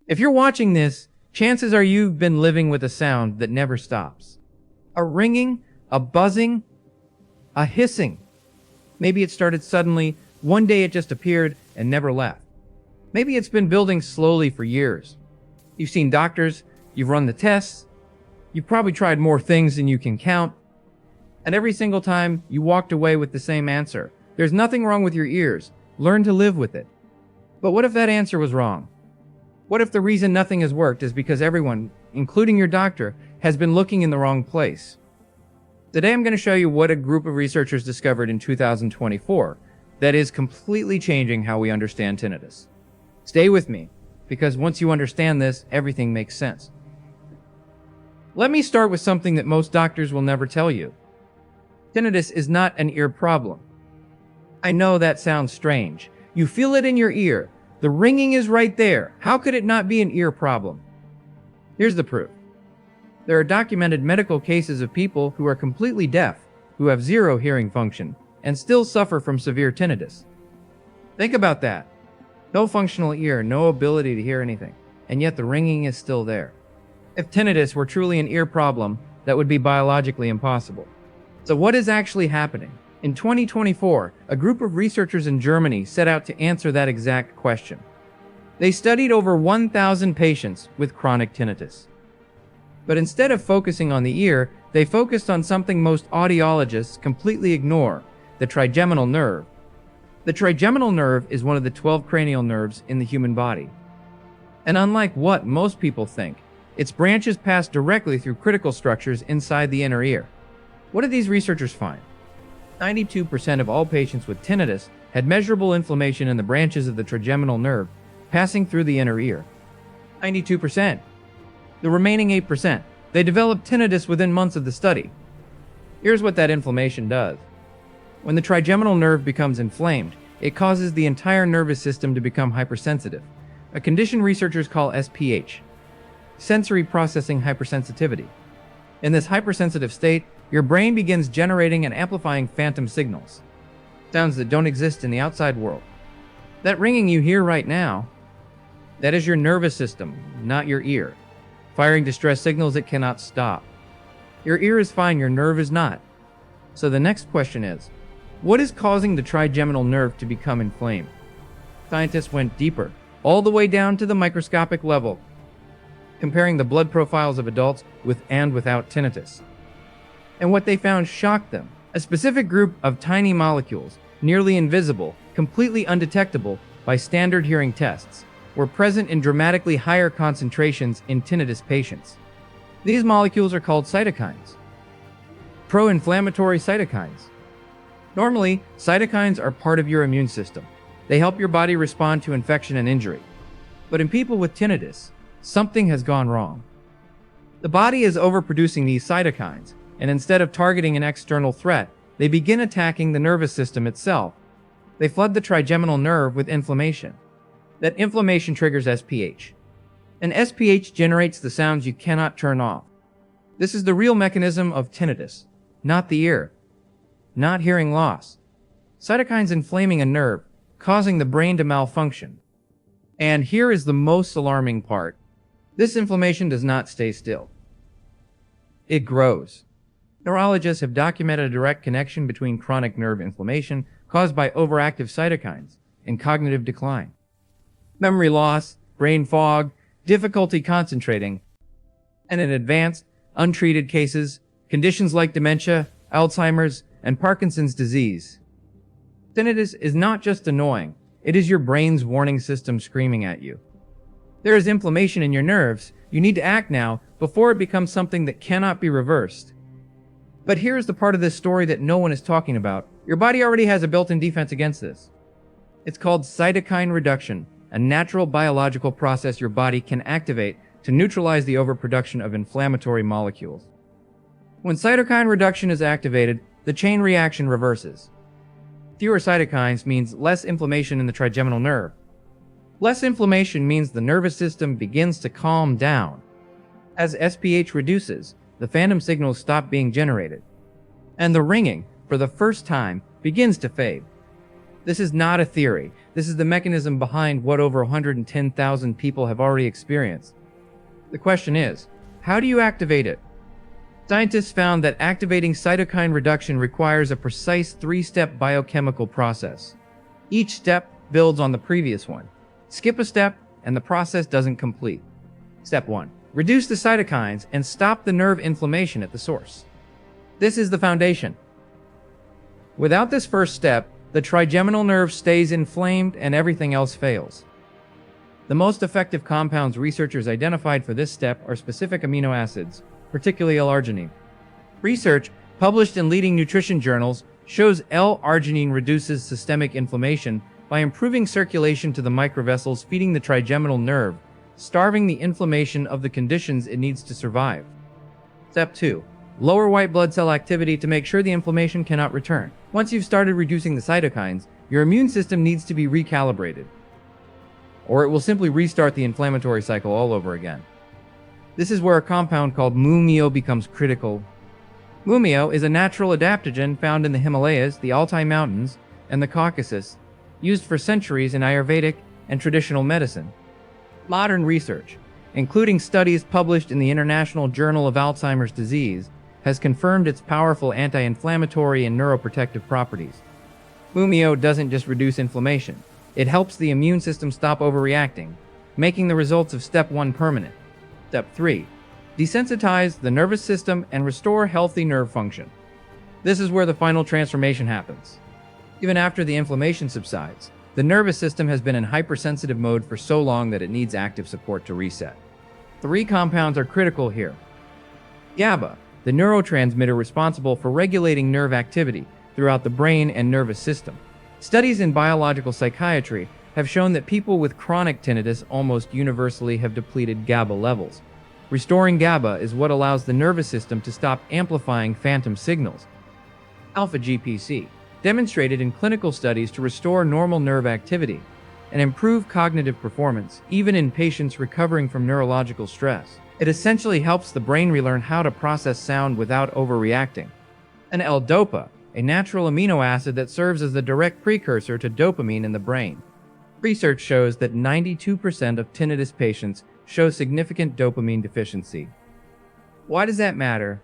If you're watching this, chances are you've been living with a sound that never stops. A ringing, a buzzing, a hissing. Maybe it started suddenly, one day it just appeared and never left. Maybe it's been building slowly for years. You've seen doctors, you've run the tests, you've probably tried more things than you can count, and every single time you walked away with the same answer. There's nothing wrong with your ears. Learn to live with it. But what if that answer was wrong? What if the reason nothing has worked is because everyone, including your doctor, has been looking in the wrong place? Today I'm going to show you what a group of researchers discovered in 2024 that is completely changing how we understand tinnitus. Stay with me, because once you understand this, everything makes sense. Let me start with something that most doctors will never tell you. Tinnitus is not an ear problem. I know that sounds strange. You feel it in your ear. The ringing is right there. How could it not be an ear problem? Here's the proof. There are documented medical cases of people who are completely deaf, who have zero hearing function, and still suffer from severe tinnitus. Think about that. No functional ear, no ability to hear anything, and yet the ringing is still there. If tinnitus were truly an ear problem, that would be biologically impossible. So what is actually happening? In 2024, a group of researchers in Germany set out to answer that exact question. They studied over 1,000 patients with chronic tinnitus. But instead of focusing on the ear, they focused on something most audiologists completely ignore, the trigeminal nerve. The trigeminal nerve is one of the 12 cranial nerves in the human body. And unlike what most people think, its branches pass directly through critical structures inside the inner ear. What did these researchers find? 92% of all patients with tinnitus had measurable inflammation in the branches of the trigeminal nerve passing through the inner ear. 92%. The remaining 8%, they developed tinnitus within months of the study. Here's what that inflammation does. When the trigeminal nerve becomes inflamed, it causes the entire nervous system to become hypersensitive, a condition researchers call SPH, sensory processing hypersensitivity. In this hypersensitive state, your brain begins generating and amplifying phantom signals, sounds that don't exist in the outside world. That ringing you hear right now, that is your nervous system, not your ear, firing distress signals it cannot stop. Your ear is fine, your nerve is not. So the next question is, what is causing the trigeminal nerve to become inflamed? Scientists went deeper, all the way down to the microscopic level, comparing the blood profiles of adults with and without tinnitus. And what they found shocked them. A specific group of tiny molecules, nearly invisible, completely undetectable by standard hearing tests, were present in dramatically higher concentrations in tinnitus patients. These molecules are called cytokines. Pro-inflammatory cytokines. Normally, cytokines are part of your immune system. They help your body respond to infection and injury. But in people with tinnitus, something has gone wrong. The body is overproducing these cytokines, and instead of targeting an external threat, they begin attacking the nervous system itself. They flood the trigeminal nerve with inflammation. That inflammation triggers SPH. And SPH generates the sounds you cannot turn off. This is the real mechanism of tinnitus, not the ear, not hearing loss. Cytokines inflaming a nerve, causing the brain to malfunction. And here is the most alarming part. This inflammation does not stay still. It grows. Neurologists have documented a direct connection between chronic nerve inflammation caused by overactive cytokines and cognitive decline. Memory loss, brain fog, difficulty concentrating, and in advanced, untreated cases, conditions like dementia, Alzheimer's, and Parkinson's disease. Tinnitus is not just annoying, it is your brain's warning system screaming at you. There is inflammation in your nerves, you need to act now before it becomes something that cannot be reversed. But here's the part of this story that no one is talking about. Your body already has a built-in defense against this. It's called cytokine reduction, a natural biological process your body can activate to neutralize the overproduction of inflammatory molecules. When cytokine reduction is activated, the chain reaction reverses. Fewer cytokines means less inflammation in the trigeminal nerve. Less inflammation means the nervous system begins to calm down. As SPH reduces, the phantom signals stop being generated, and the ringing, for the first time, begins to fade. This is not a theory. This is the mechanism behind what over 110,000 people have already experienced. The question is, how do you activate it? Scientists found that activating cytokine reduction requires a precise 3-step biochemical process. Each step builds on the previous one. Skip a step, and the process doesn't complete. Step 1. Reduce the cytokines and stop the nerve inflammation at the source. This is the foundation. Without this first step, the trigeminal nerve stays inflamed and everything else fails. The most effective compounds researchers identified for this step are specific amino acids, particularly L-arginine. Research published in leading nutrition journals shows L-arginine reduces systemic inflammation by improving circulation to the microvessels feeding the trigeminal nerve, starving the inflammation of the conditions it needs to survive. Step 2. Lower white blood cell activity to make sure the inflammation cannot return. Once you've started reducing the cytokines, your immune system needs to be recalibrated, or it will simply restart the inflammatory cycle all over again. This is where a compound called Mumio becomes critical. Mumio is a natural adaptogen found in the Himalayas, the Altai Mountains, and the Caucasus, used for centuries in Ayurvedic and traditional medicine. Modern research, including studies published in the International Journal of Alzheimer's Disease, has confirmed its powerful anti-inflammatory and neuroprotective properties. Mumio doesn't just reduce inflammation, it helps the immune system stop overreacting, making the results of Step 1 permanent. Step 3. Desensitize the nervous system and restore healthy nerve function. This is where the final transformation happens. Even after the inflammation subsides, the nervous system has been in hypersensitive mode for so long that it needs active support to reset. 3 compounds are critical here. GABA, the neurotransmitter responsible for regulating nerve activity throughout the brain and nervous system. Studies in biological psychiatry have shown that people with chronic tinnitus almost universally have depleted GABA levels. Restoring GABA is what allows the nervous system to stop amplifying phantom signals. Alpha-GPC, demonstrated in clinical studies to restore normal nerve activity and improve cognitive performance, even in patients recovering from neurological stress. It essentially helps the brain relearn how to process sound without overreacting. And L-DOPA, a natural amino acid that serves as the direct precursor to dopamine in the brain. Research shows that 92% of tinnitus patients show significant dopamine deficiency. Why does that matter?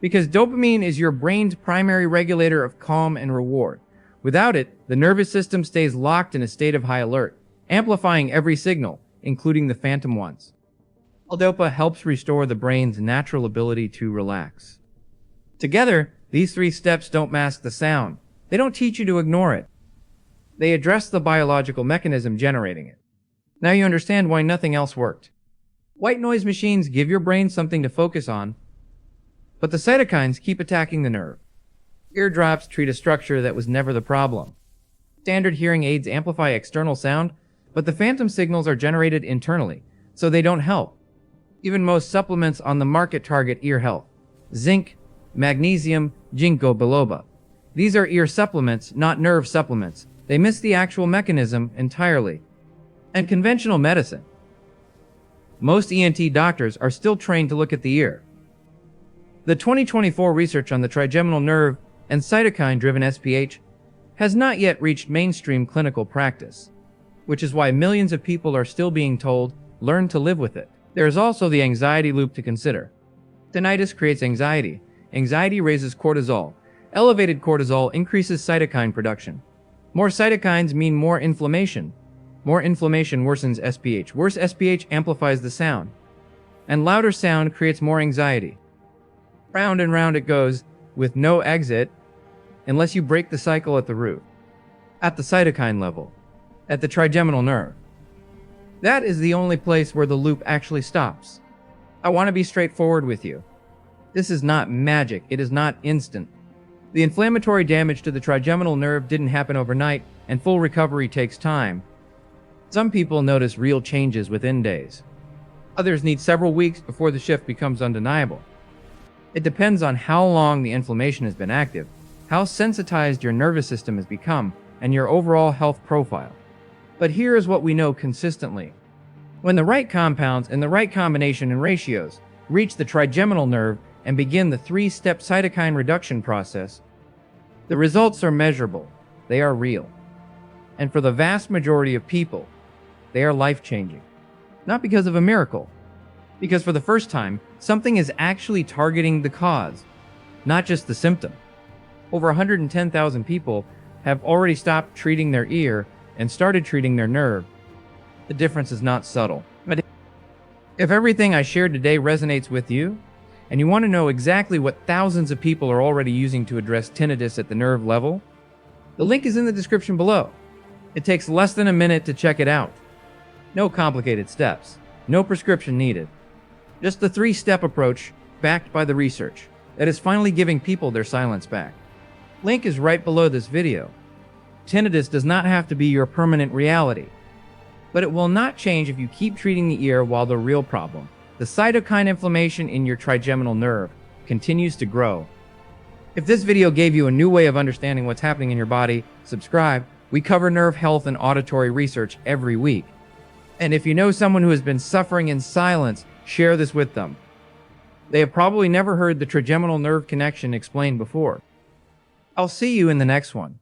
Because dopamine is your brain's primary regulator of calm and reward. Without it, the nervous system stays locked in a state of high alert, amplifying every signal, including the phantom ones. L-DOPA helps restore the brain's natural ability to relax. Together, these 3 steps don't mask the sound. They don't teach you to ignore it. They address the biological mechanism generating it. Now you understand why nothing else worked. White noise machines give your brain something to focus on, but the cytokines keep attacking the nerve. Eardrops treat a structure that was never the problem. Standard hearing aids amplify external sound, but the phantom signals are generated internally, so they don't help. Even most supplements on the market target ear health. Zinc, magnesium, ginkgo biloba. These are ear supplements, not nerve supplements. They miss the actual mechanism entirely. And conventional medicine. Most ENT doctors are still trained to look at the ear. The 2024 research on the trigeminal nerve and cytokine-driven SPH has not yet reached mainstream clinical practice, which is why millions of people are still being told, learn to live with it. There is also the anxiety loop to consider. Tinnitus creates anxiety. Anxiety raises cortisol. Elevated cortisol increases cytokine production. More cytokines mean more inflammation. More inflammation worsens SPH. Worse SPH amplifies the sound. And louder sound creates more anxiety. Round and round it goes, with no exit, unless you break the cycle at the root. At the cytokine level. At the trigeminal nerve. That is the only place where the loop actually stops. I want to be straightforward with you. This is not magic. It is not instant. The inflammatory damage to the trigeminal nerve didn't happen overnight, and full recovery takes time. Some people notice real changes within days. Others need several weeks before the shift becomes undeniable. It depends on how long the inflammation has been active, how sensitized your nervous system has become, and your overall health profile. But here is what we know consistently. When the right compounds in the right combination and ratios reach the trigeminal nerve and begin the 3-step cytokine reduction process, the results are measurable. They are real. And for the vast majority of people, they are life-changing. Not because of a miracle, because for the first time, something is actually targeting the cause, not just the symptom. Over 110,000 people have already stopped treating their ear and started treating their nerve. The difference is not subtle. But if everything I shared today resonates with you, and you want to know exactly what thousands of people are already using to address tinnitus at the nerve level, the link is in the description below. It takes less than a minute to check it out. No complicated steps, no prescription needed. Just the 3-step approach backed by the research that is finally giving people their silence back. Link is right below this video. Tinnitus does not have to be your permanent reality, but it will not change if you keep treating the ear while the real problem, the cytokine inflammation in your trigeminal nerve, continues to grow. If this video gave you a new way of understanding what's happening in your body, subscribe. We cover nerve health and auditory research every week. And if you know someone who has been suffering in silence, share this with them. They have probably never heard the trigeminal nerve connection explained before. I'll see you in the next one.